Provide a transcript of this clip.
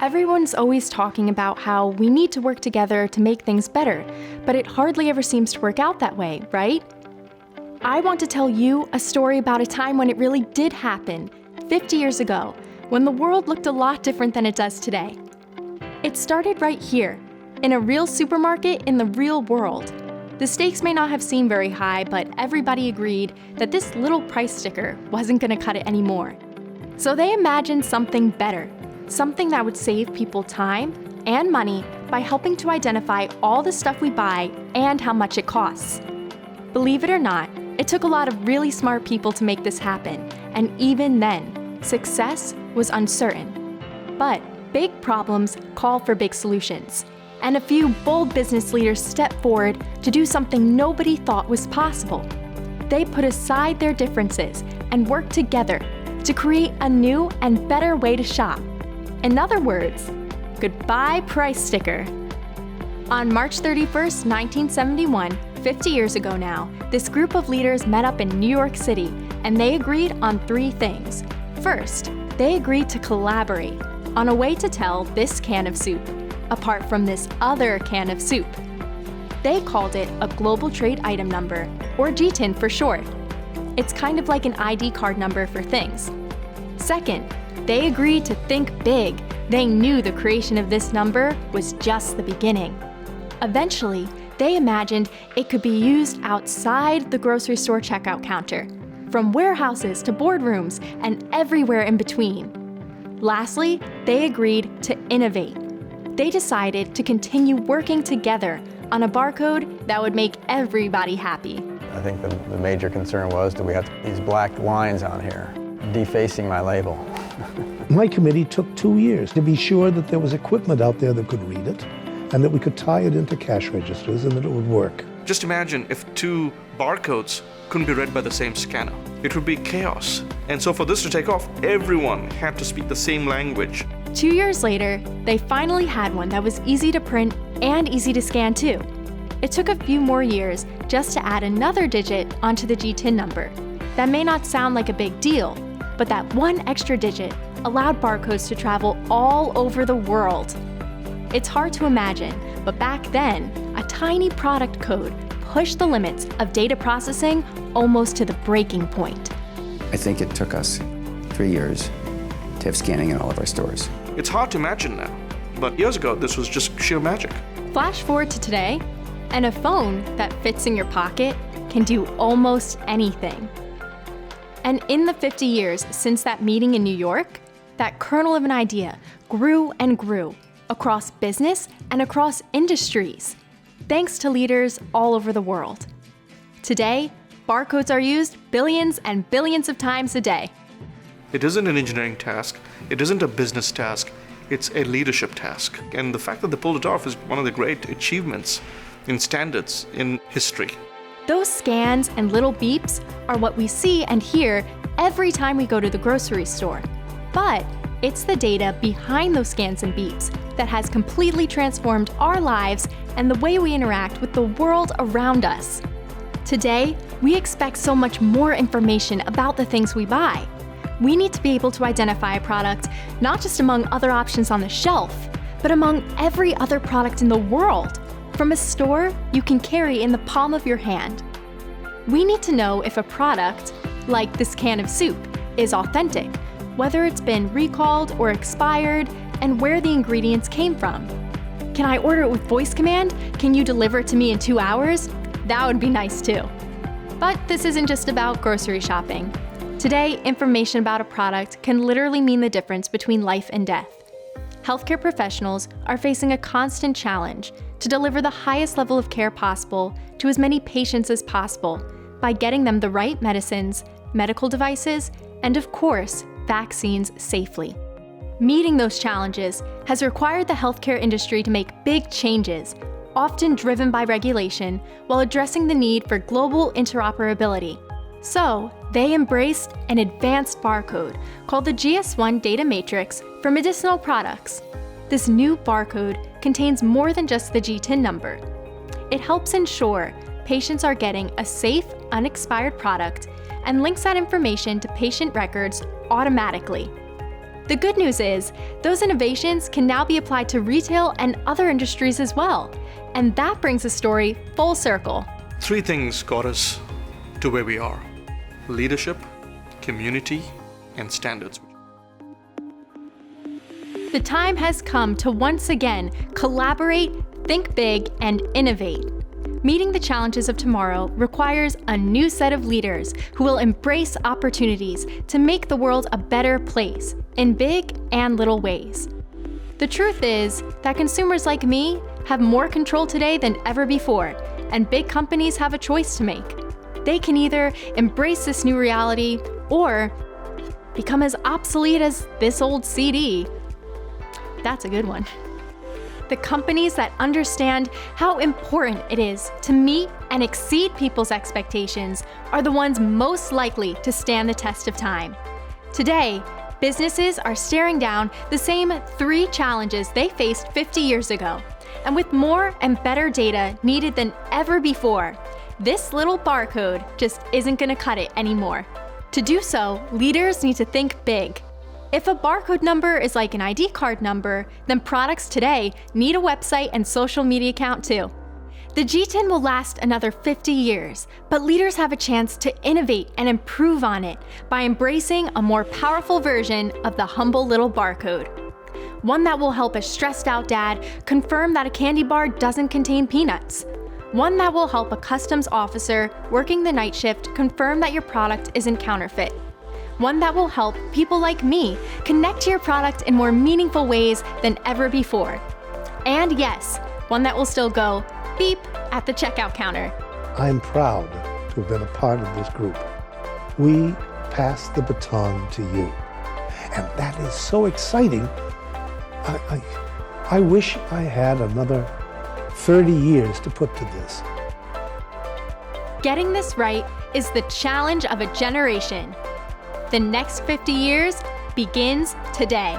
Everyone's always talking about how we need to work together to make things better, but it hardly ever seems to work out that way, right? I want to tell you a story about a time when it really did happen, 50 years ago, when the world looked a lot different than it does today. It started right here, in a real supermarket in the real world. The stakes may not have seemed very high, but everybody agreed that this little price sticker wasn't going to cut it anymore. So they imagined something better. Something that would save people time and money by helping to identify all the stuff we buy and how much it costs. Believe it or not, it took a lot of really smart people to make this happen, and even then, success was uncertain. But big problems call for big solutions, and a few bold business leaders stepped forward to do something nobody thought was possible. They put aside their differences and worked together to create a new and better way to shop. In other words, goodbye price sticker. On March 31st, 1971, 50 years ago now, this group of leaders met up in New York City, and they agreed on 3 things. First, they agreed to collaborate on a way to tell this can of soup apart from this other can of soup. They called it a Global Trade Item Number, or GTIN for short. It's kind of like an ID card number for things. Second, they agreed to think big. They knew the creation of this number was just the beginning. Eventually, they imagined it could be used outside the grocery store checkout counter, from warehouses to boardrooms and everywhere in between. Lastly, they agreed to innovate. They decided to continue working together on a barcode that would make everybody happy. I think the major concern was, do we have these black lines on here, defacing my label? My committee took 2 years to be sure that there was equipment out there that could read it and that we could tie it into cash registers and that it would work. Just imagine if 2 barcodes couldn't be read by the same scanner. It would be chaos. And so for this to take off, everyone had to speak the same language. 2 years later, they finally had one that was easy to print and easy to scan too. It took a few more years just to add another digit onto the GTIN number. That may not sound like a big deal, but that one extra digit allowed barcodes to travel all over the world. It's hard to imagine, but back then, a tiny product code pushed the limits of data processing almost to the breaking point. I think it took us 3 years to have scanning in all of our stores. It's hard to imagine now, but years ago, this was just sheer magic. Flash forward to today, and a phone that fits in your pocket can do almost anything. And in the 50 years since that meeting in New York, that kernel of an idea grew and grew across business and across industries, thanks to leaders all over the world. Today, barcodes are used billions and billions of times a day. It isn't an engineering task, it isn't a business task, it's a leadership task. And the fact that they pulled it off is one of the great achievements in standards in history. Those scans and little beeps are what we see and hear every time we go to the grocery store. But it's the data behind those scans and beeps that has completely transformed our lives and the way we interact with the world around us. Today, we expect so much more information about the things we buy. We need to be able to identify a product not just among other options on the shelf, but among every other product in the world, from a store you can carry in the palm of your hand. We need to know if a product, like this can of soup, is authentic, whether it's been recalled or expired, and where the ingredients came from. Can I order it with voice command? Can you deliver it to me in 2 hours? That would be nice too. But this isn't just about grocery shopping. Today, information about a product can literally mean the difference between life and death. Healthcare professionals are facing a constant challenge to deliver the highest level of care possible to as many patients as possible by getting them the right medicines, medical devices, and of course, vaccines safely. Meeting those challenges has required the healthcare industry to make big changes, often driven by regulation, while addressing the need for global interoperability. So, they embraced an advanced barcode called the GS1 Data Matrix for medicinal products. This new barcode contains more than just the GTIN number. It helps ensure patients are getting a safe, unexpired product and links that information to patient records automatically. The good news is, those innovations can now be applied to retail and other industries as well. And that brings the story full circle. 3 things got us to where we are: leadership, community, and standards. The time has come to once again collaborate, think big, and innovate. Meeting the challenges of tomorrow requires a new set of leaders who will embrace opportunities to make the world a better place in big and little ways. The truth is that consumers like me have more control today than ever before, and big companies have a choice to make. They can either embrace this new reality or become as obsolete as this old CD. That's a good one. The companies that understand how important it is to meet and exceed people's expectations are the ones most likely to stand the test of time. Today, businesses are staring down the same 3 challenges they faced 50 years ago. And with more and better data needed than ever before, this little barcode just isn't going to cut it anymore. To do so, leaders need to think big. If a barcode number is like an ID card number, then products today need a website and social media account too. The GTIN will last another 50 years, but leaders have a chance to innovate and improve on it by embracing a more powerful version of the humble little barcode. One that will help a stressed out dad confirm that a candy bar doesn't contain peanuts. One that will help a customs officer working the night shift confirm that your product isn't counterfeit. One that will help people like me connect to your product in more meaningful ways than ever before. And yes, one that will still go beep at the checkout counter. I'm proud to have been a part of this group. We pass the baton to you. And that is so exciting. I wish I had another 30 years to put to this. Getting this right is the challenge of a generation. The next 50 years begins today.